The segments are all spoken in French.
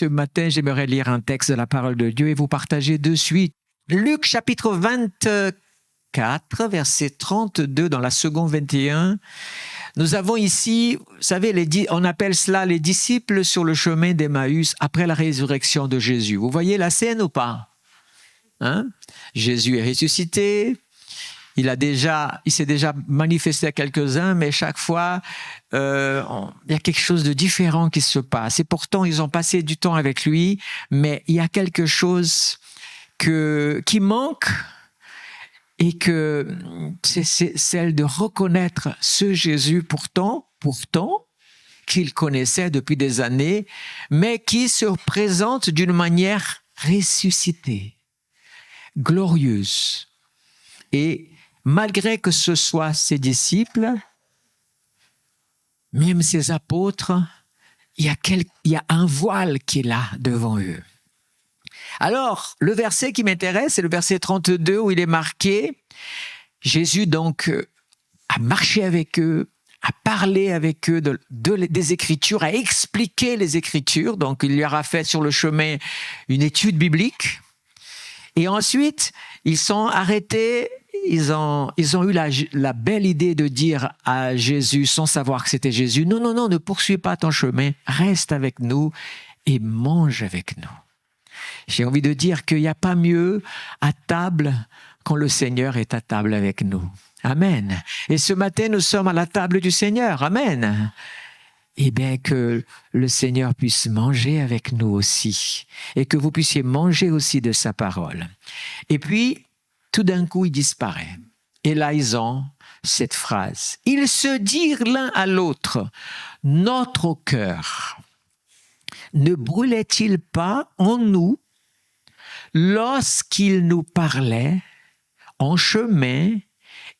ce matin, j'aimerais lire un texte de la parole de Dieu et vous partager de suite. Luc chapitre 24, verset 32 dans la seconde 21. Nous avons ici, vous savez, on appelle cela les disciples sur le chemin d'Emmaüs après la résurrection de Jésus. Vous voyez la scène ou pas? Jésus est ressuscité. Il s'est déjà manifesté à quelques-uns, mais chaque fois, il y a quelque chose de différent qui se passe. Et pourtant, ils ont passé du temps avec lui, mais il y a quelque chose qui manque et que c'est celle de reconnaître ce Jésus pourtant, qu'il connaissait depuis des années, mais qui se présente d'une manière ressuscitée, glorieuse. Et malgré que ce soit ses disciples, même ses apôtres, il y a un voile qui est là devant eux. Alors, le verset qui m'intéresse, c'est le verset 32 où il est marqué, Jésus donc a marché avec eux, a parlé avec eux des Écritures, a expliqué les Écritures, donc il leur a fait sur le chemin une étude biblique. Et ensuite, ils sont arrêtés, ils ont eu la belle idée de dire à Jésus, sans savoir que c'était Jésus, non, ne poursuis pas ton chemin, reste avec nous et mange avec nous. J'ai envie de dire qu'il n'y a pas mieux à table quand le Seigneur est à table avec nous. Amen. Et ce matin, nous sommes à la table du Seigneur. Amen. Eh bien, que le Seigneur puisse manger avec nous aussi et que vous puissiez manger aussi de sa parole. Et puis, tout d'un coup, il disparaît. Et là, ils ont cette phrase. Ils se dirent l'un à l'autre, notre cœur ne brûlait-il pas en nous lorsqu'il nous parlait en chemin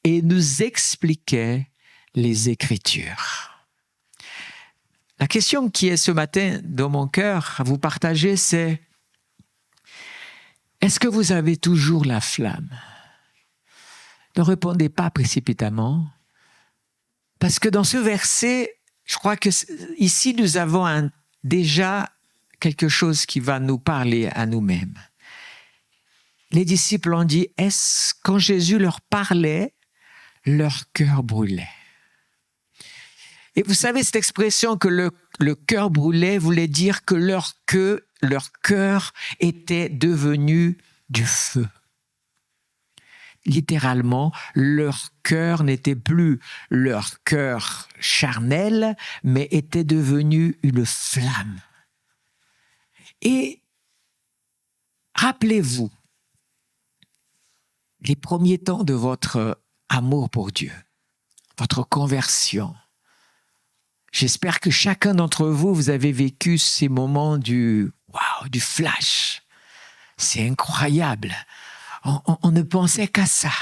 et nous expliquait les Écritures? La question qui est ce matin dans mon cœur à vous partager, c'est est-ce que vous avez toujours la flamme? Ne répondez pas précipitamment, parce que dans ce verset, je crois que ici nous avons déjà quelque chose qui va nous parler à nous-mêmes. Les disciples ont dit, quand Jésus leur parlait, leur cœur brûlait. Et vous savez, cette expression que le cœur brûlait voulait dire que leur cœur était devenu du feu. Littéralement, leur cœur n'était plus leur cœur charnel, mais était devenu une flamme. Et rappelez-vous, les premiers temps de votre amour pour Dieu, votre conversion. J'espère que chacun d'entre vous, vous avez vécu ces moments du flash. C'est incroyable. On ne pensait qu'à ça.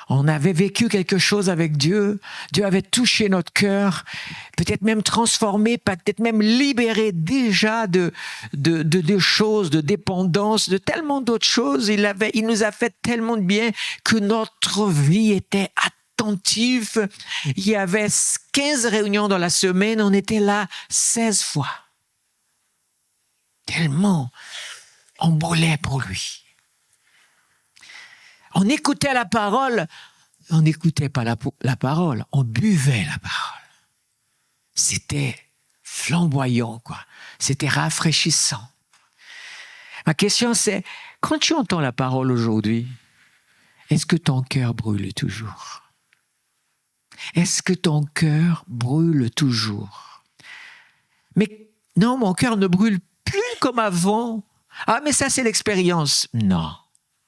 On avait vécu quelque chose avec Dieu. Dieu avait touché notre cœur, peut-être même transformé, peut-être même libéré déjà de choses, de dépendance, de tellement d'autres choses. Il nous a fait tellement de bien que notre vie était attentive. Il y avait 15 réunions dans la semaine, on était là 16 fois. Tellement on brûlait pour lui. On écoutait la parole, on n'écoutait pas la parole, on buvait la parole. C'était flamboyant, quoi. C'était rafraîchissant. Ma question c'est, quand tu entends la parole aujourd'hui, est-ce que ton cœur brûle toujours? Est-ce que ton cœur brûle toujours? Mais non, mon cœur ne brûle plus comme avant. Ah, mais ça c'est l'expérience. Non.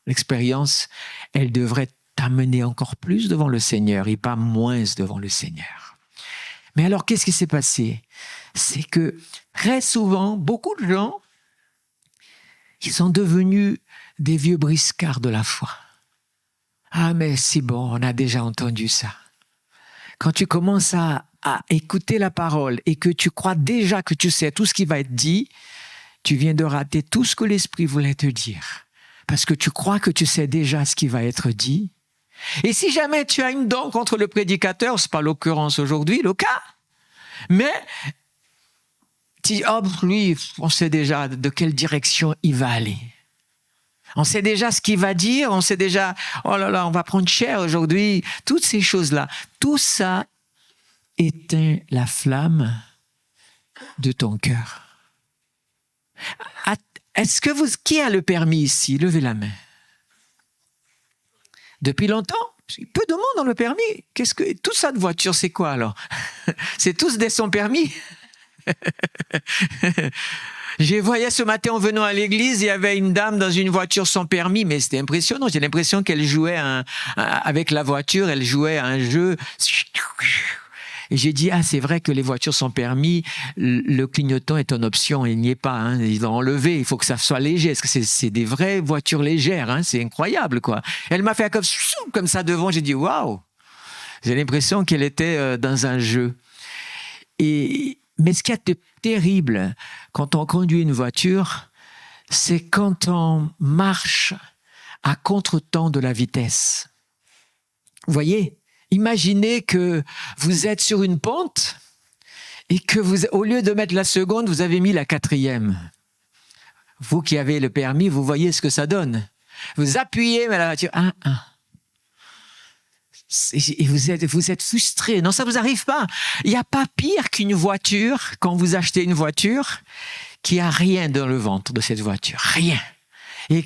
L'expérience, elle devrait t'amener encore plus devant le Seigneur et pas moins devant le Seigneur. Mais alors, qu'est-ce qui s'est passé? C'est que très souvent, beaucoup de gens, ils sont devenus des vieux briscards de la foi. Ah, mais c'est bon, on a déjà entendu ça. Quand tu commences à écouter la parole et que tu crois déjà que tu sais tout ce qui va être dit, tu viens de rater tout ce que l'Esprit voulait te dire. Parce que tu crois que tu sais déjà ce qui va être dit. Et si jamais tu as une dent contre le prédicateur, ce n'est pas l'occurrence aujourd'hui, le cas, mais si, oh, lui, on sait déjà de quelle direction il va aller. On sait déjà ce qu'il va dire, on sait déjà, oh là là, on va prendre cher aujourd'hui. Toutes ces choses-là, tout ça éteint la flamme de ton cœur. Qui a le permis ici? Levez la main. Depuis longtemps? Peu de monde ont le permis. Tout ça de voiture, c'est quoi alors? C'est tous des sans permis. Je voyais ce matin en venant à l'église, il y avait une dame dans une voiture sans permis, mais c'était impressionnant. J'ai l'impression qu'elle jouait avec la voiture, elle jouait à un jeu. Et j'ai dit, c'est vrai que les voitures sans permis, le clignotant est en option, il n'y est pas. Hein. Ils l'ont enlevé, il faut que ça soit léger. Parce que c'est des vraies voitures légères, hein. C'est incroyable, quoi. Elle m'a fait comme ça devant, j'ai dit, waouh! J'ai l'impression qu'elle était dans un jeu. Mais ce qui est terrible quand on conduit une voiture, c'est quand on marche à contre-temps de la vitesse. Vous voyez, imaginez que vous êtes sur une pente et que au lieu de mettre la seconde, vous avez mis la 4e. Vous qui avez le permis, vous voyez ce que ça donne. Vous appuyez, mais la voiture, et vous êtes frustré. Non, ça vous arrive pas. Il n'y a pas pire qu'une voiture, quand vous achetez une voiture, qui a rien dans le ventre de cette voiture. Rien. Et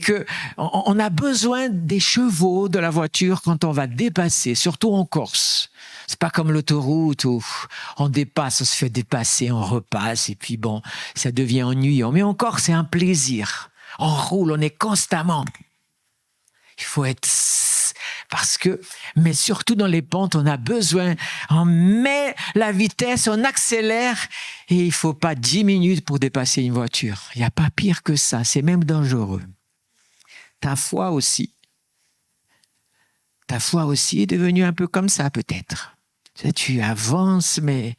on a besoin des chevaux de la voiture quand on va dépasser, surtout en Corse. C'est pas comme l'autoroute où on dépasse, on se fait dépasser, on repasse, et puis bon, ça devient ennuyant. Mais en Corse, c'est un plaisir. On roule, on est constamment. Il faut être... mais surtout dans les pentes, on a besoin, on met la vitesse, on accélère, et il faut pas 10 minutes pour dépasser une voiture. Il n'y a pas pire que ça, c'est même dangereux. Ta foi aussi est devenue un peu comme ça, peut-être. Tu avances, mais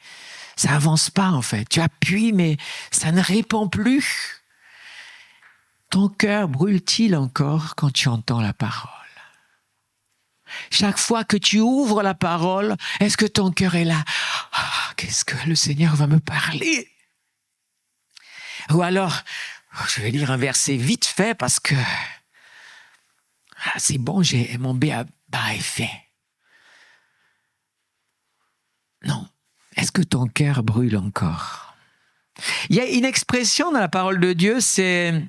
ça avance pas, en fait. Tu appuies, mais ça ne répond plus. Ton cœur brûle-t-il encore quand tu entends la parole? Chaque fois que tu ouvres la parole, est-ce que ton cœur est là? Qu'est-ce que le Seigneur va me parler? Ou alors, je vais lire un verset vite fait parce que c'est bon, mon B.A.-ba est fait. Non. Est-ce que ton cœur brûle encore? Il y a une expression dans la parole de Dieu, c'est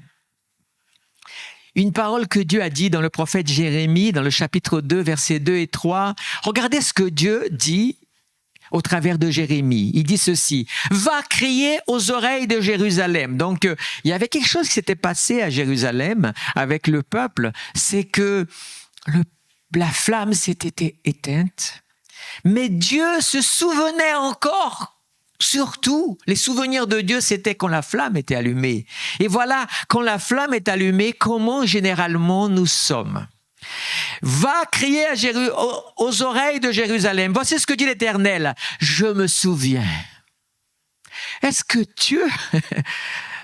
une parole que Dieu a dit dans le prophète Jérémie, dans le chapitre 2, versets 2 et 3. Regardez ce que Dieu dit au travers de Jérémie. Il dit ceci: « Va crier aux oreilles de Jérusalem. » Donc, il y avait quelque chose qui s'était passé à Jérusalem avec le peuple, c'est que la flamme s'était éteinte, mais Dieu se souvenait encore. Surtout, les souvenirs de Dieu, c'était quand la flamme était allumée. Et voilà, quand la flamme est allumée, comment généralement nous sommes? Va crier aux oreilles de Jérusalem. Voici ce que dit l'Éternel. Je me souviens. Est-ce que Dieu,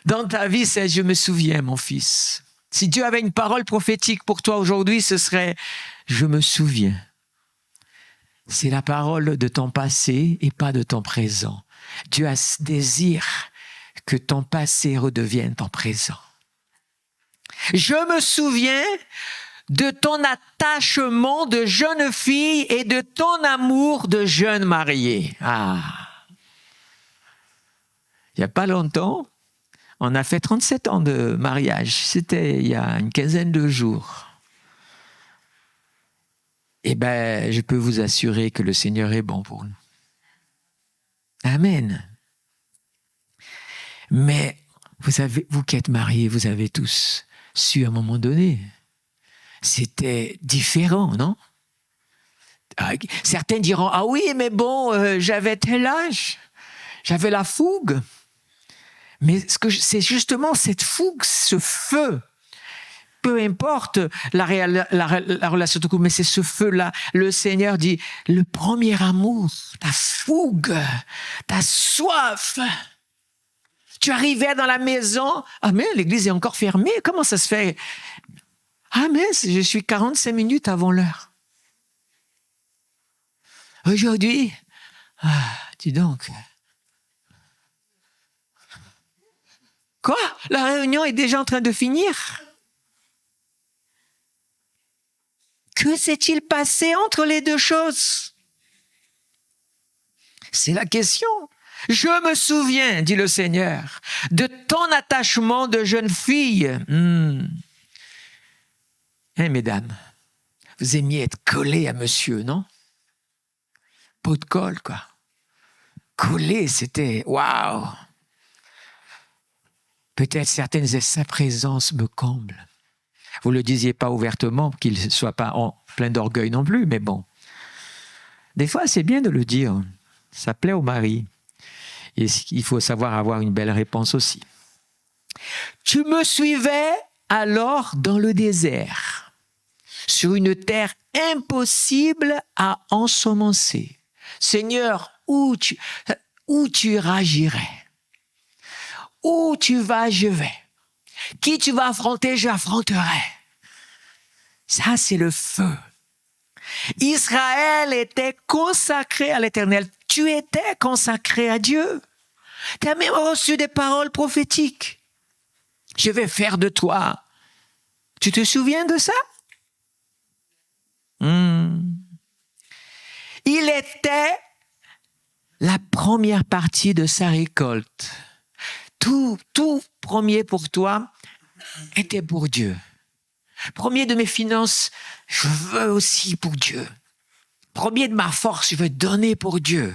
dans ta vie, c'est je me souviens, mon fils? Si Dieu avait une parole prophétique pour toi aujourd'hui, ce serait je me souviens. C'est la parole de ton passé et pas de ton présent. Dieu a ce désir que ton passé redevienne ton présent. Je me souviens de ton attachement de jeune fille et de ton amour de jeune mariée. Il n'y a pas longtemps, on a fait 37 ans de mariage. C'était il y a une quinzaine de jours. Eh bien, je peux vous assurer que le Seigneur est bon pour nous. Amen. Mais vous qui êtes mariés, vous avez tous su à un moment donné, c'était différent, non? Certains diront, ah oui, mais bon, j'avais tel âge, j'avais la fougue. Mais c'est justement cette fougue, ce feu. Peu importe la relation de couple, mais c'est ce feu-là. Le Seigneur dit, le premier amour, ta fougue, ta soif. Tu arrivais dans la maison, ah mais l'église est encore fermée, comment ça se fait? Ah mais je suis 45 minutes avant l'heure. Aujourd'hui, dis donc, Quoi? La réunion est déjà en train de finir? Que s'est-il passé entre les deux choses? C'est la question. Je me souviens, dit le Seigneur, de ton attachement de jeune fille. Hein, mesdames, vous aimiez être collées à monsieur, non? Pot de colle, quoi. Collé, c'était waouh! Peut-être certaines de sa présence me comble. Vous ne le disiez pas ouvertement, qu'il ne soit pas plein d'orgueil non plus, mais bon. Des fois, c'est bien de le dire. Ça plaît au mari. Et il faut savoir avoir une belle réponse aussi. Tu me suivais alors dans le désert, sur une terre impossible à ensemencer. Seigneur, où tu iras, j'irai. Où tu vas, je vais. Qui tu vas affronter, j'affronterai. Ça, c'est le feu. Israël était consacré à l'Éternel. Tu étais consacré à Dieu. Tu as même reçu des paroles prophétiques. Je vais faire de toi. Tu te souviens de ça? Il était la première partie de sa récolte. Tout premier pour toi était pour Dieu. Premier de mes finances, je veux aussi pour Dieu. Premier de ma force, je veux donner pour Dieu.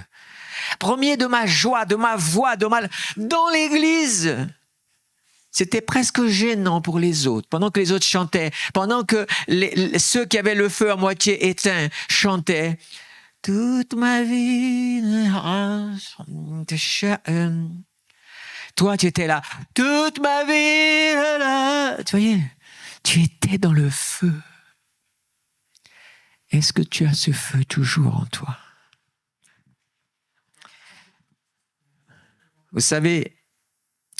Premier de ma joie, de ma voix, dans l'église. C'était presque gênant pour les autres. Pendant que les autres chantaient, pendant que ceux qui avaient le feu à moitié éteint chantaient, toute ma vie, toi tu étais là, toute ma vie, tu voyais, tu étais dans le feu. Est-ce que tu as ce feu toujours en toi? Vous savez,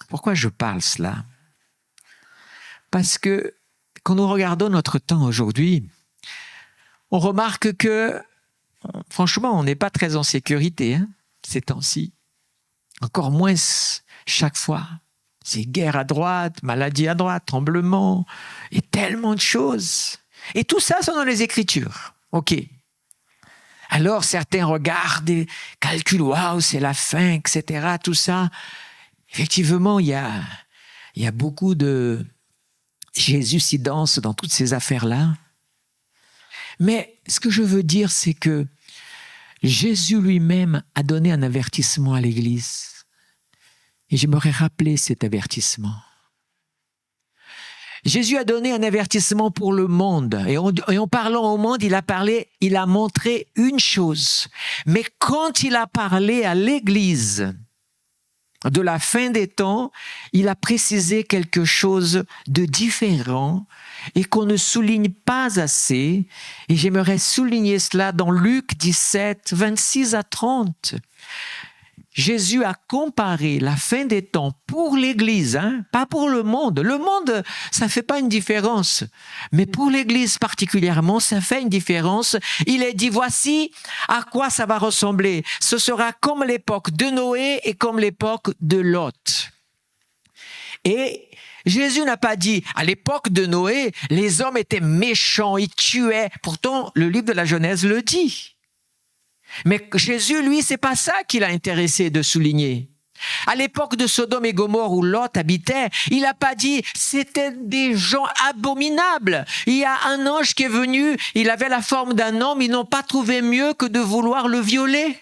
pourquoi je parle cela? Parce que quand nous regardons notre temps aujourd'hui, on remarque que, franchement, on n'est pas très en sécurité ces temps-ci. Encore moins chaque fois. C'est guerre à droite, maladie à droite, tremblement, et tellement de choses. Et tout ça, sont dans les Écritures. OK. Alors, certains regardent et calculent, waouh, c'est la fin, etc., tout ça. Effectivement, il y a beaucoup de jésusidance dans toutes ces affaires-là. Mais ce que je veux dire, c'est que Jésus lui-même a donné un avertissement à l'Église. Et j'aimerais rappeler cet avertissement. Jésus a donné un avertissement pour le monde. Et en parlant au monde, il a montré une chose. Mais quand il a parlé à l'Église de la fin des temps, il a précisé quelque chose de différent et qu'on ne souligne pas assez. Et j'aimerais souligner cela dans Luc 17, 26 à 30. Jésus a comparé la fin des temps pour l'Église, pas pour le monde. Le monde, ça ne fait pas une différence. Mais pour l'Église particulièrement, ça fait une différence. Il est dit, voici à quoi ça va ressembler. Ce sera comme l'époque de Noé et comme l'époque de Lot. Et Jésus n'a pas dit, à l'époque de Noé, les hommes étaient méchants, ils tuaient. Pourtant, le livre de la Genèse le dit. Mais Jésus, lui, c'est pas ça qu'il a intéressé de souligner. À l'époque de Sodome et Gomorrhe où Lot habitait, il n'a pas dit c'était des gens abominables. Il y a un ange qui est venu, il avait la forme d'un homme, ils n'ont pas trouvé mieux que de vouloir le violer.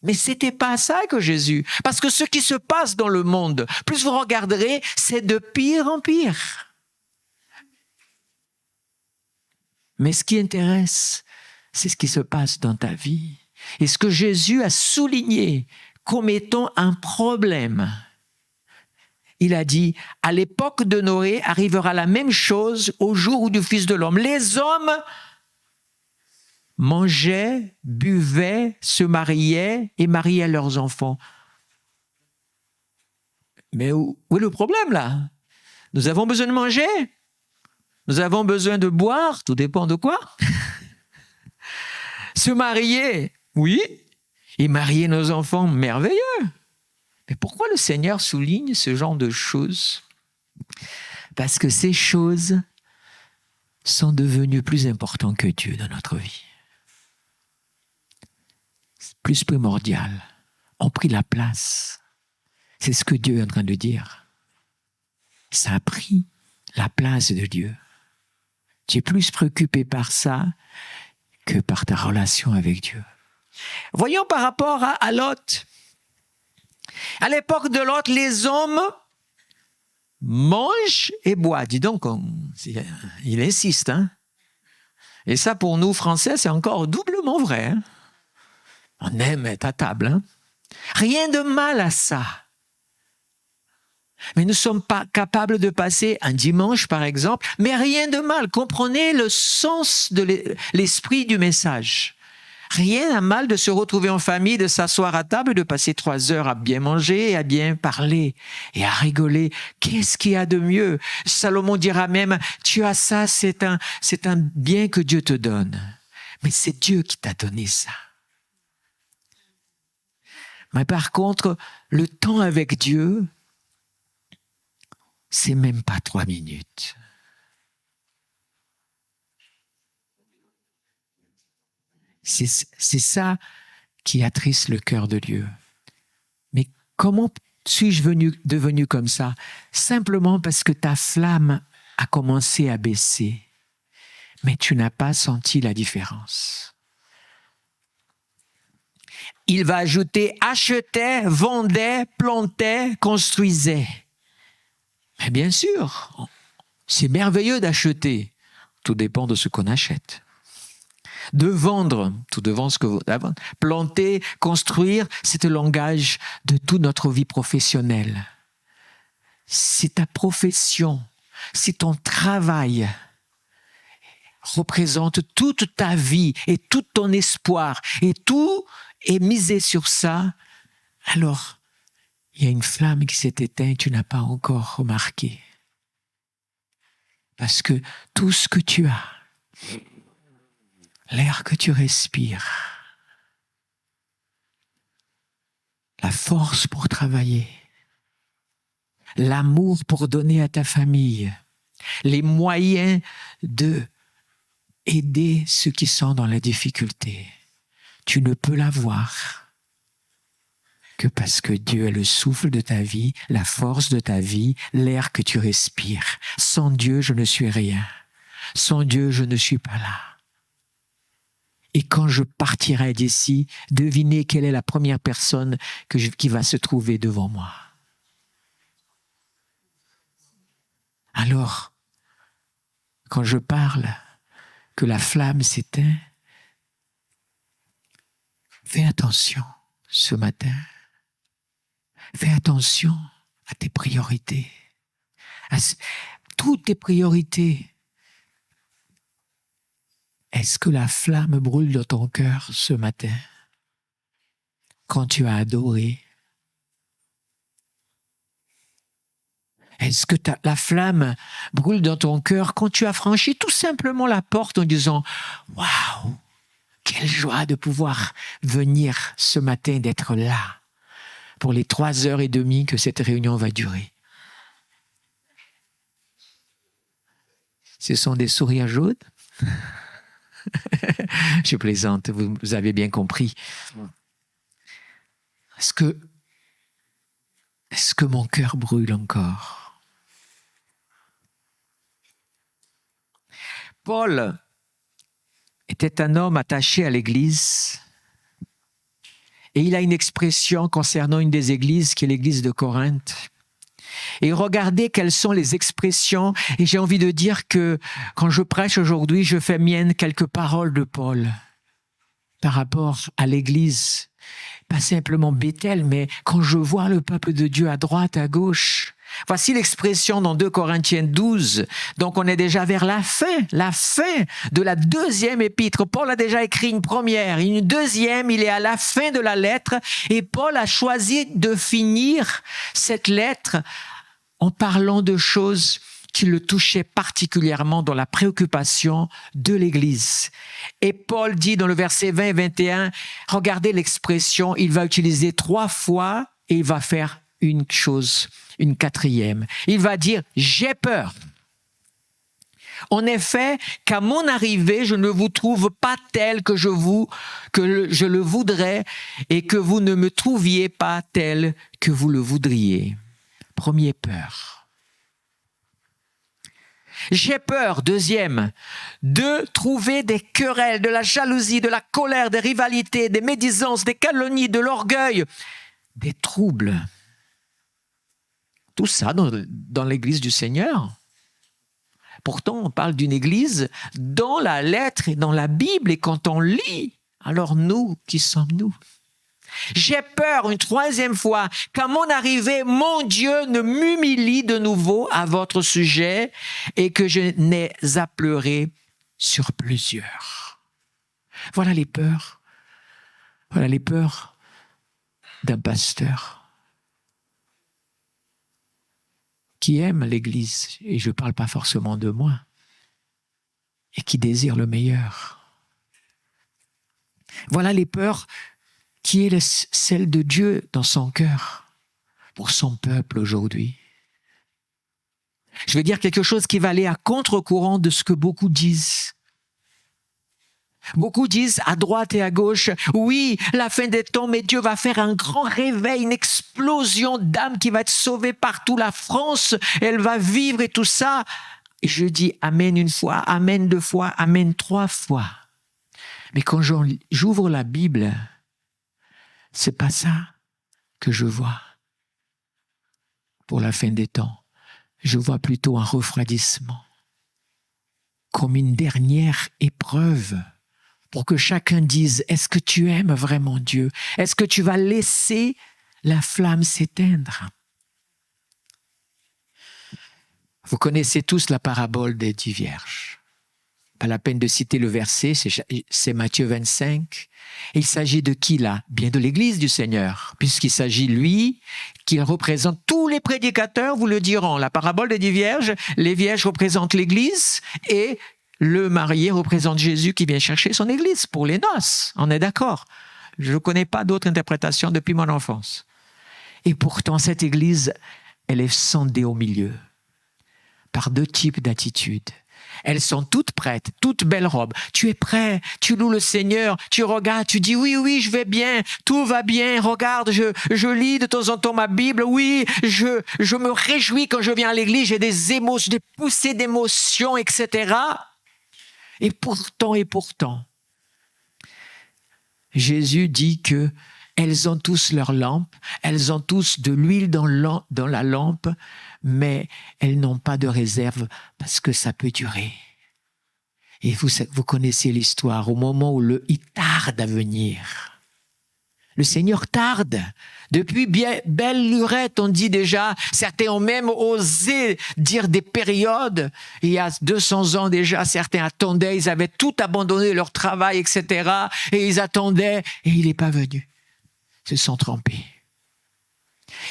Mais c'était pas ça que Jésus. Parce que ce qui se passe dans le monde, plus vous regarderez, c'est de pire en pire. Mais ce qui intéresse, c'est ce qui se passe dans ta vie. Et ce que Jésus a souligné comme étant un problème. Il a dit, à l'époque de Noé arrivera la même chose au jour du Fils de l'homme. Les hommes mangeaient, buvaient, se mariaient et mariaient leurs enfants. Mais où est le problème là? Nous avons besoin de manger. Nous avons besoin de boire, tout dépend de quoi. Se marier, oui, et marier nos enfants, merveilleux. Mais pourquoi le Seigneur souligne ce genre de choses? Parce que ces choses sont devenues plus importantes que Dieu dans notre vie. Plus primordiales, ont pris la place. C'est ce que Dieu est en train de dire. Ça a pris la place de Dieu. Tu es plus préoccupé par ça que par ta relation avec Dieu. Voyons par rapport à Lot. À l'époque de Lot, les hommes mangent et boivent. Dis donc, il insiste. Hein? Et ça, pour nous, Français, c'est encore doublement vrai. Hein? On aime être à table. Hein? Rien de mal à ça. Mais nous ne sommes pas capables de passer un dimanche, par exemple, mais rien de mal. Comprenez le sens de l'esprit du message. Rien de mal de se retrouver en famille, de s'asseoir à table, de passer 3 heures à bien manger, à bien parler et à rigoler. Qu'est-ce qu'il y a de mieux? Salomon dira même, tu as ça, c'est un bien que Dieu te donne. Mais c'est Dieu qui t'a donné ça. Mais par contre, le temps avec Dieu, c'est même pas 3 minutes. C'est ça qui attriste le cœur de Dieu. Mais comment suis-je devenu comme ça? Simplement parce que ta flamme a commencé à baisser, mais tu n'as pas senti la différence. Il va ajouter, achetait, vendait, plantait, construisait. Mais bien sûr, c'est merveilleux d'acheter. Tout dépend de ce qu'on achète. De vendre, tout dépend de ce que vous avez. Planter, construire, c'est le langage de toute notre vie professionnelle. Si ta profession, si ton travail représente toute ta vie et tout ton espoir et tout est misé sur ça, alors il y a une flamme qui s'est éteinte et tu n'as pas encore remarqué. Parce que tout ce que tu as, l'air que tu respires, la force pour travailler, l'amour pour donner à ta famille, les moyens de aider ceux qui sont dans la difficulté, tu ne peux l'avoir que parce que Dieu est le souffle de ta vie, la force de ta vie, l'air que tu respires. Sans Dieu, je ne suis rien. Sans Dieu, je ne suis pas là. Et quand je partirai d'ici, devinez quelle est la première personne qui va se trouver devant moi. Alors, quand je parle que la flamme s'éteint, fais attention ce matin. Fais attention à tes priorités, à toutes tes priorités. Est-ce que la flamme brûle dans ton cœur ce matin quand tu as adoré? Est-ce que la flamme brûle dans ton cœur quand tu as franchi tout simplement la porte en disant « Waouh, quelle joie de pouvoir venir ce matin, d'être là » pour les 3h30 que cette réunion va durer. Ce sont des sourires jaunes. Je plaisante, vous avez bien compris. Est-ce que mon cœur brûle encore? Paul était un homme attaché à l'Église. Et il a une expression concernant une des églises, qui est l'église de Corinthe. Et regardez quelles sont les expressions. Et j'ai envie de dire que quand je prêche aujourd'hui, je fais mienne quelques paroles de Paul par rapport à l'église. Pas simplement Bethel, mais quand je vois le peuple de Dieu à droite, à gauche. Voici l'expression dans 2 Corinthiens 12. Donc on est déjà vers la fin de la 2e épître. Paul a déjà écrit une première, une deuxième, il est à la fin de la lettre. Et Paul a choisi de finir cette lettre en parlant de choses qui le touchaient particulièrement dans la préoccupation de l'Église. Et Paul dit dans le verset 20 et 21, regardez l'expression, il va utiliser 3 fois et il va faire une chose, une quatrième. Il va dire, j'ai peur. En effet, qu'à mon arrivée, je ne vous trouve pas tel que je le voudrais et que vous ne me trouviez pas tel que vous le voudriez. Premier peur. J'ai peur, deuxième, de trouver des querelles, de la jalousie, de la colère, des rivalités, des médisances, des calomnies, de l'orgueil, des troubles. Tout ça dans l'Église du Seigneur. Pourtant, on parle d'une Église dans la lettre et dans la Bible, et quand on lit, alors nous, qui sommes-nous? J'ai peur une troisième fois qu'à mon arrivée, mon Dieu ne m'humilie de nouveau à votre sujet et que je n'ai à pleurer sur plusieurs. Voilà les peurs. Voilà les peurs d'un pasteur qui aime l'Église, et je ne parle pas forcément de moi, et qui désire le meilleur. Voilà les peurs qui est celle de Dieu dans son cœur, pour son peuple aujourd'hui. Je vais dire quelque chose qui va aller à contre-courant de ce que beaucoup disent. Beaucoup disent à droite et à gauche, oui, la fin des temps, mais Dieu va faire un grand réveil, une explosion d'âmes qui va être sauvée partout. La France, elle va vivre et tout ça. Et je dis amen une fois, amen deux fois, amen trois fois. Mais quand j'ouvre la Bible, c'est pas ça que je vois pour la fin des temps. Je vois plutôt un refroidissement, comme une dernière épreuve, pour que chacun dise, est-ce que tu aimes vraiment Dieu? Est-ce que tu vas laisser la flamme s'éteindre? Vous connaissez tous la parabole des 10 vierges. Pas la peine de citer le verset, c'est Matthieu 25. Et il s'agit de qui là? Bien de l'Église du Seigneur, puisqu'il s'agit, lui, qu'il représente tous les prédicateurs, vous le diront. La parabole des 10 vierges, les vierges représentent l'Église et le marié représente Jésus qui vient chercher son Église pour les noces. On est d'accord? Je ne connais pas d'autre interprétation depuis mon enfance. Et pourtant, cette Église, elle est scindée au milieu par deux types d'attitudes. Elles sont toutes prêtes, toutes belles robes. Tu es prêt, tu loues le Seigneur, tu regardes, tu dis oui, oui, je vais bien, tout va bien, regarde, je lis de temps en temps ma Bible, oui, je me réjouis quand je viens à l'église, j'ai des émotions, des poussées d'émotions, etc. Et pourtant, Jésus dit que elles ont tous leur lampe, elles ont tous de l'huile dans la lampe, mais elles n'ont pas de réserve parce que ça peut durer. Et vous connaissez l'histoire, au moment où il tarde à venir. Le Seigneur tarde. Depuis belle lurette, on dit déjà, certains ont même osé dire des périodes. Il y a 200 ans déjà, certains attendaient, ils avaient tout abandonné, leur travail, etc. Et ils attendaient, et il n'est pas venu. Ils se sont trompés.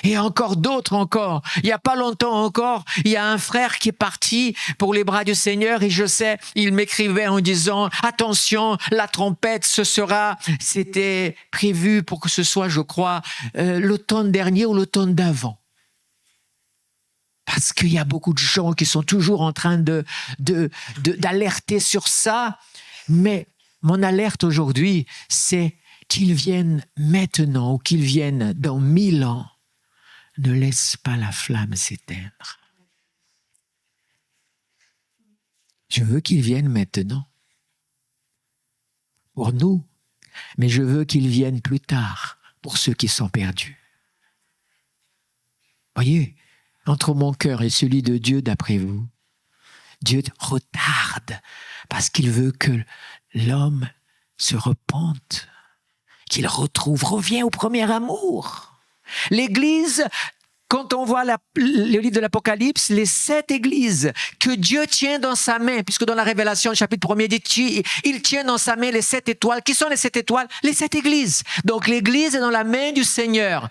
Et encore d'autres encore. Il n'y a pas longtemps encore, il y a un frère qui est parti pour les bras du Seigneur et je sais, il m'écrivait en disant « Attention, la trompette, c'était prévu pour que ce soit, je crois, l'automne dernier ou l'automne d'avant. » Parce qu'il y a beaucoup de gens qui sont toujours en train d'alerter sur ça. Mais mon alerte aujourd'hui, c'est qu'ils viennent maintenant ou qu'ils viennent dans 1000 ans. Ne laisse pas la flamme s'éteindre. Je veux qu'ils viennent maintenant. Pour nous. Mais je veux qu'ils viennent plus tard. Pour ceux qui sont perdus. Voyez, entre mon cœur et celui de Dieu, d'après vous, Dieu retarde parce qu'il veut que l'homme se repente, qu'il revient au premier amour. L'Église, quand on voit le livre de l'Apocalypse, les 7 églises que Dieu tient dans sa main, puisque dans la Révélation, le chapitre 1er dit, il tient dans sa main les 7 étoiles. Qui sont les 7 étoiles? Les 7 églises. Donc l'Église est dans la main du Seigneur.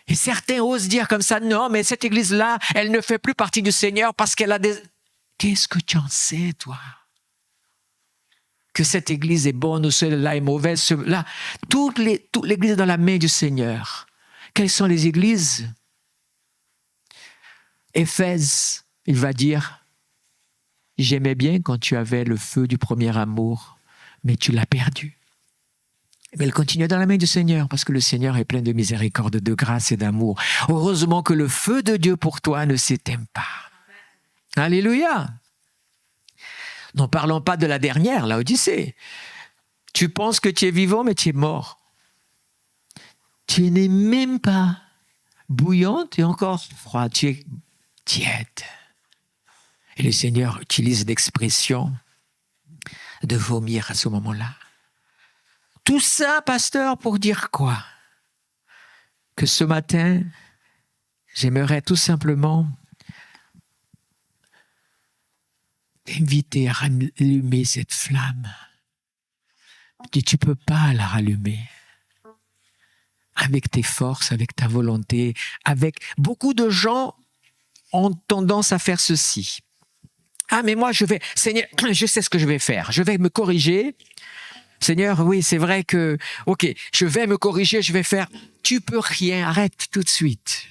Et certains osent dire comme ça, non, mais cette église-là, elle ne fait plus partie du Seigneur parce qu'elle a des... Qu'est-ce que tu en sais, toi? Que cette église est bonne ou celle-là est mauvaise. Toute l'église est dans la main du Seigneur. Quelles sont les églises? Éphèse, il va dire, j'aimais bien quand tu avais le feu du premier amour, mais tu l'as perdu. Mais elle continue dans la main du Seigneur, parce que le Seigneur est plein de miséricorde, de grâce et d'amour. Heureusement que le feu de Dieu pour toi ne s'éteint pas. Alléluia. N'en parlons pas de la dernière, la Odyssée. Tu penses que tu es vivant, mais tu es mort. Tu n'es même pas bouillante et encore froide, tu es tiède. Et le Seigneur utilise l'expression de vomir à ce moment-là. Tout ça, pasteur, pour dire quoi? Que ce matin, j'aimerais tout simplement t'inviter à rallumer cette flamme. Tu ne peux pas la rallumer avec tes forces, avec ta volonté, avec beaucoup de gens ont tendance à faire ceci. Ah, mais moi, Seigneur, je sais ce que je vais faire. Je vais me corriger. Seigneur, oui, c'est vrai que, ok, je vais me corriger, je vais faire. Tu peux rien, arrête tout de suite.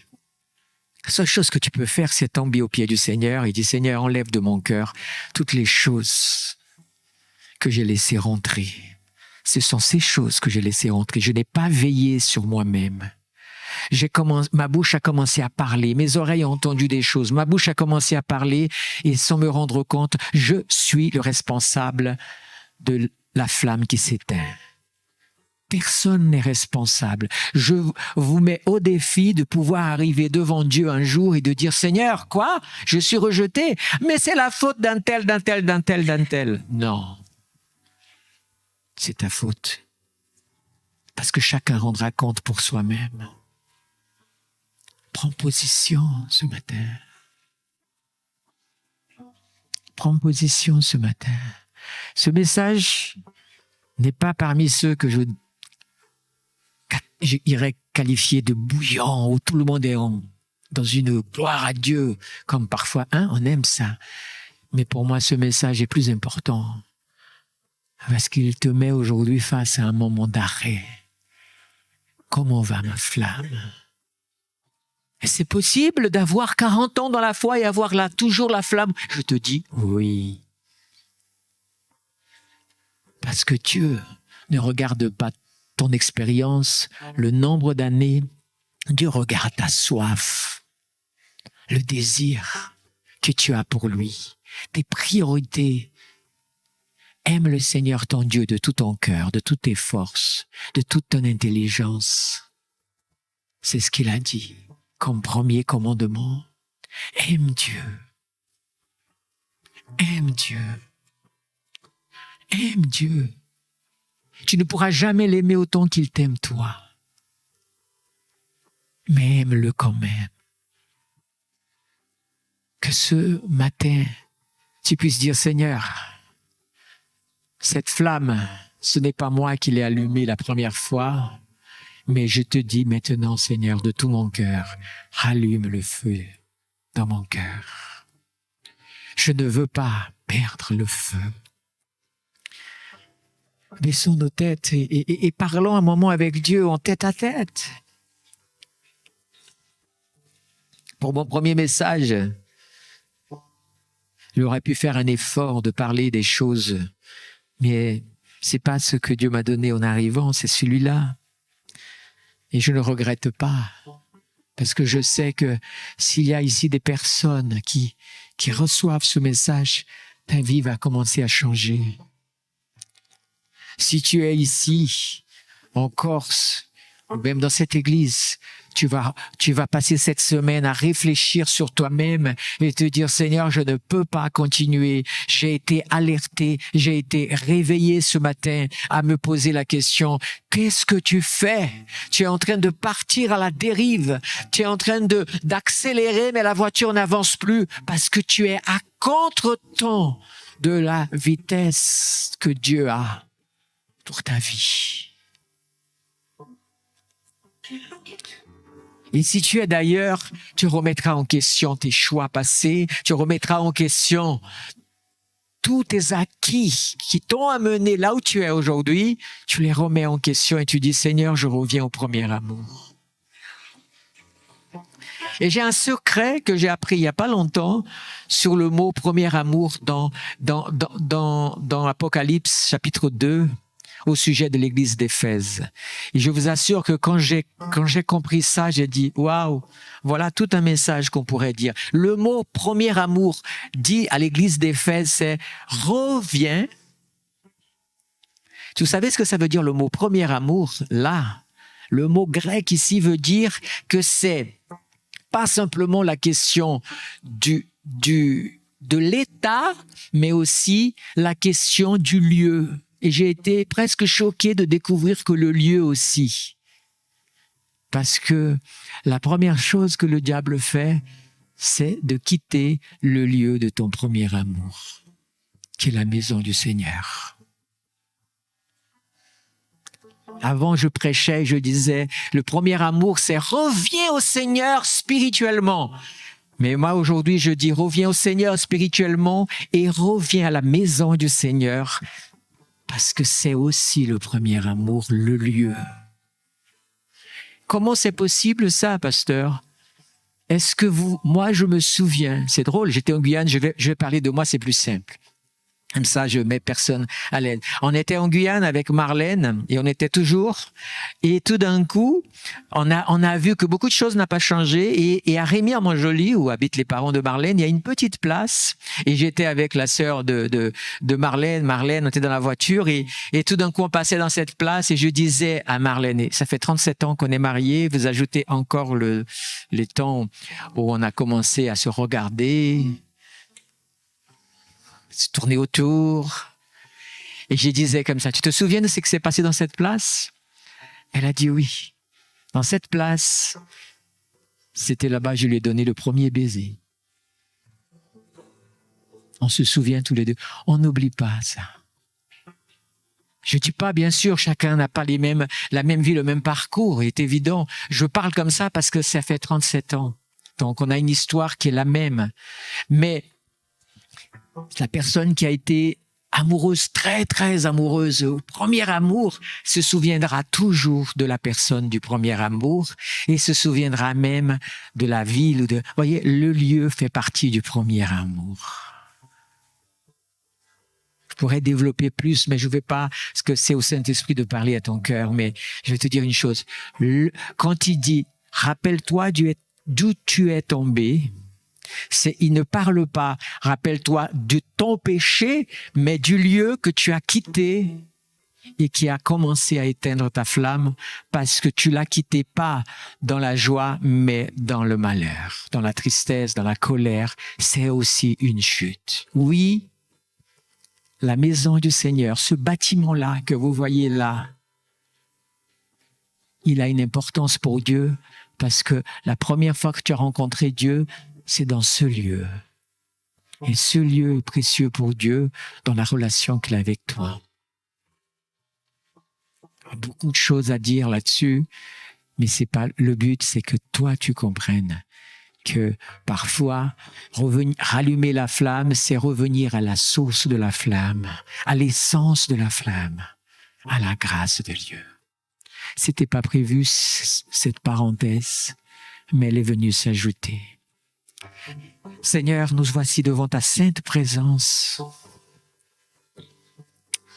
La seule chose que tu peux faire, c'est tomber aux pieds du Seigneur et dire, Seigneur, enlève de mon cœur toutes les choses que j'ai laissées rentrer. Ce sont ces choses que j'ai laissées rentrer. Je n'ai pas veillé sur moi-même. Ma bouche a commencé à parler, mes oreilles ont entendu des choses, ma bouche a commencé à parler et sans me rendre compte, je suis le responsable de la flamme qui s'éteint. Personne n'est responsable. Je vous mets au défi de pouvoir arriver devant Dieu un jour et de dire, Seigneur, quoi? Je suis rejeté, mais c'est la faute d'un tel, d'un tel, d'un tel, d'un tel. Non. C'est ta faute. Parce que chacun rendra compte pour soi-même. Prends position ce matin. Prends position ce matin. Ce message n'est pas parmi ceux que j'irais qualifier de bouillant, où tout le monde est dans une gloire à Dieu, comme parfois, on aime ça. Mais pour moi, ce message est plus important, parce qu'il te met aujourd'hui face à un moment d'arrêt. Comment va ma flamme? Et c'est possible d'avoir 40 ans dans la foi et avoir toujours la flamme? Je te dis oui. Parce que Dieu ne regarde pas ton expérience, le nombre d'années. Dieu regarde ta soif, le désir que tu as pour lui, tes priorités. Aime le Seigneur ton Dieu de tout ton cœur, de toutes tes forces, de toute ton intelligence. C'est ce qu'il a dit comme premier commandement. Aime Dieu. Aime Dieu. Aime Dieu. Tu ne pourras jamais l'aimer autant qu'il t'aime toi. Mais aime-le quand même. Que ce matin, tu puisses dire, Seigneur, cette flamme, ce n'est pas moi qui l'ai allumée la première fois, mais je te dis maintenant, Seigneur, de tout mon cœur, rallume le feu dans mon cœur. Je ne veux pas perdre le feu. Baissons nos têtes et parlons un moment avec Dieu en tête à tête. Pour mon premier message, j'aurais pu faire un effort de parler des choses, mais c'est pas ce que Dieu m'a donné en arrivant, c'est celui-là. Et je ne regrette pas, parce que je sais que s'il y a ici des personnes qui reçoivent ce message, ta vie va commencer à changer. Si tu es ici, en Corse, ou même dans cette église, tu vas passer cette semaine à réfléchir sur toi-même et te dire, Seigneur, je ne peux pas continuer. J'ai été alerté, j'ai été réveillé ce matin à me poser la question, qu'est-ce que tu fais? Tu es en train de partir à la dérive. Tu es en train d'accélérer, mais la voiture n'avance plus parce que tu es à contre-temps de la vitesse que Dieu a pour ta vie. Et si tu es d'ailleurs, tu remettras en question tes choix passés, tu remettras en question tous tes acquis qui t'ont amené là où tu es aujourd'hui, tu les remets en question et tu dis, Seigneur, je reviens au premier amour. Et j'ai un secret que j'ai appris il n'y a pas longtemps sur le mot premier amour dans Apocalypse chapitre 2 au sujet de l'église d'Éphèse. Et je vous assure que quand j'ai compris ça, j'ai dit, waouh, voilà tout un message qu'on pourrait dire. Le mot premier amour dit à l'église d'Éphèse, c'est reviens. Vous savez ce que ça veut dire le mot premier amour? Là, le mot grec ici veut dire que c'est pas simplement la question de l'état, mais aussi la question du lieu. Et j'ai été presque choqué de découvrir que le lieu aussi. Parce que la première chose que le diable fait, c'est de quitter le lieu de ton premier amour, qui est la maison du Seigneur. Avant, je prêchais, je disais, le premier amour, c'est reviens au Seigneur spirituellement. Mais moi, aujourd'hui, je dis reviens au Seigneur spirituellement et reviens à la maison du Seigneur. Parce que c'est aussi le premier amour, le lieu. Comment c'est possible ça, pasteur? Est-ce que moi je me souviens, c'est drôle, j'étais en Guyane, je vais parler de moi, c'est plus simple. Comme ça, je mets personne à l'aide. On était en Guyane avec Marlène et on était toujours. Et tout d'un coup, on a vu que beaucoup de choses n'ont pas changé. Et à Rémy-en-Montjoly, où habitent les parents de Marlène, il y a une petite place. Et j'étais avec la sœur de Marlène. Marlène, on était dans la voiture et tout d'un coup, on passait dans cette place et je disais à Marlène, et ça fait 37 ans qu'on est mariés, vous ajoutez encore les temps où on a commencé à se regarder, se tourner autour. Et je disais comme ça, tu te souviens de ce qui s'est passé dans cette place? Elle a dit oui. Dans cette place, c'était là-bas, je lui ai donné le premier baiser. On se souvient tous les deux. On n'oublie pas ça. Je dis pas, bien sûr, chacun n'a pas la même vie, le même parcours, c'est évident. Je parle comme ça parce que ça fait 37 ans. Donc, on a une histoire qui est la même. Mais la personne qui a été amoureuse, très, très amoureuse, au premier amour, se souviendra toujours de la personne du premier amour et se souviendra même de la ville. Vous voyez, le lieu fait partie du premier amour. Je pourrais développer plus, mais je ne vais pas, parce que c'est au Saint-Esprit de parler à ton cœur, mais je vais te dire une chose. Quand il dit, rappelle-toi d'où tu es tombé, il ne parle pas, rappelle-toi de ton péché, mais du lieu que tu as quitté et qui a commencé à éteindre ta flamme parce que tu l'as quitté pas dans la joie, mais dans le malheur, dans la tristesse, dans la colère. C'est aussi une chute. Oui, la maison du Seigneur, ce bâtiment-là que vous voyez là, il a une importance pour Dieu parce que la première fois que tu as rencontré Dieu, c'est dans ce lieu. Et ce lieu est précieux pour Dieu dans la relation qu'il a avec toi. Il y a beaucoup de choses à dire là-dessus, mais c'est pas le but, c'est que toi tu comprennes que parfois rallumer la flamme, c'est revenir à la source de la flamme, à l'essence de la flamme, à la grâce de Dieu. C'était pas prévu cette parenthèse, mais elle est venue s'ajouter. Seigneur, nous voici devant ta sainte présence.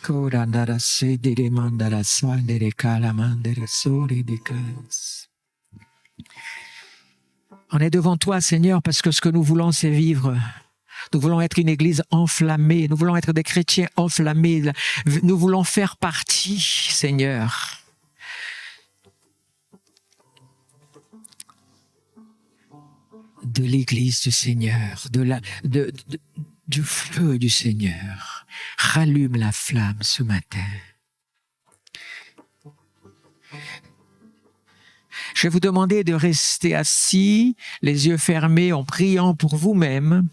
On est devant toi, Seigneur, parce que ce que nous voulons, c'est vivre. Nous voulons être une église enflammée. Nous voulons être des chrétiens enflammés. Nous voulons faire partie, Seigneur, de l'église du Seigneur, du feu du Seigneur. Rallume la flamme ce matin. Je vais vous demander de rester assis, les yeux fermés, en priant pour vous-même.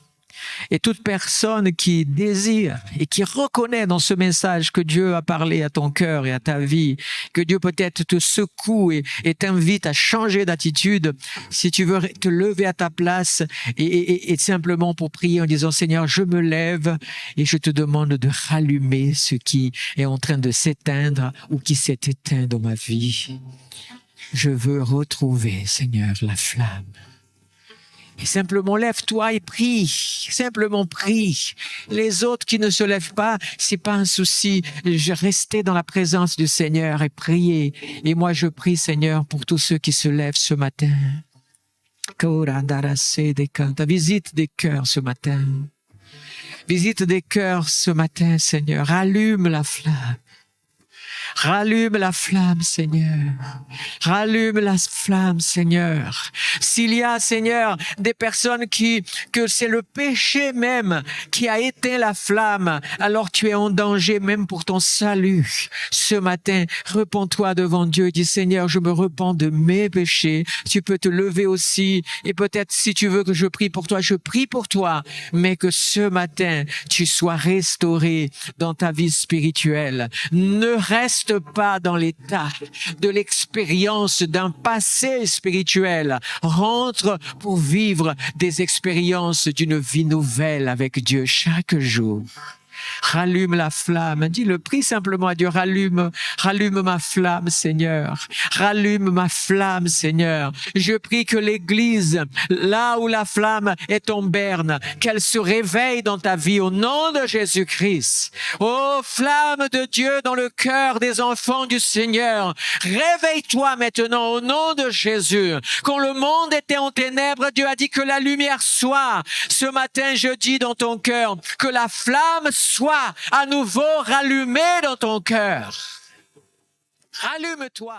Et toute personne qui désire et qui reconnaît dans ce message que Dieu a parlé à ton cœur et à ta vie, que Dieu peut-être te secoue et t'invite à changer d'attitude, si tu veux te lever à ta place et simplement pour prier en disant « Seigneur, je me lève et je te demande de rallumer ce qui est en train de s'éteindre ou qui s'est éteint dans ma vie. Je veux retrouver, Seigneur, la flamme. Et simplement lève-toi et prie. Simplement prie. Les autres qui ne se lèvent pas, c'est pas un souci. Je restais dans la présence du Seigneur et prier. Et moi, je prie, Seigneur, pour tous ceux qui se lèvent ce matin. Visite des cœurs ce matin. Visite des cœurs ce matin, Seigneur. Allume la flamme. Rallume la flamme, Seigneur. Rallume la flamme, Seigneur. S'il y a, Seigneur, des personnes que c'est le péché même qui a éteint la flamme, alors tu es en danger même pour ton salut. Ce matin, repens-toi devant Dieu et dis, Seigneur, je me repens de mes péchés. Tu peux te lever aussi et peut-être si tu veux que je prie pour toi, je prie pour toi, mais que ce matin, tu sois restauré dans ta vie spirituelle. Ne reste pas dans l'état de l'expérience d'un passé spirituel. Rentre pour vivre des expériences d'une vie nouvelle avec Dieu chaque jour. Rallume la flamme. Dis-le, prie simplement à Dieu. Rallume ma flamme, Seigneur. Rallume ma flamme, Seigneur. Je prie que l'Église, là où la flamme est en berne, qu'elle se réveille dans ta vie au nom de Jésus-Christ. Ô flamme de Dieu dans le cœur des enfants du Seigneur, réveille-toi maintenant au nom de Jésus. Quand le monde était en ténèbres, Dieu a dit que la lumière soit. Ce matin, je dis dans ton cœur que la flamme soit à nouveau rallumée dans ton cœur. Rallume-toi.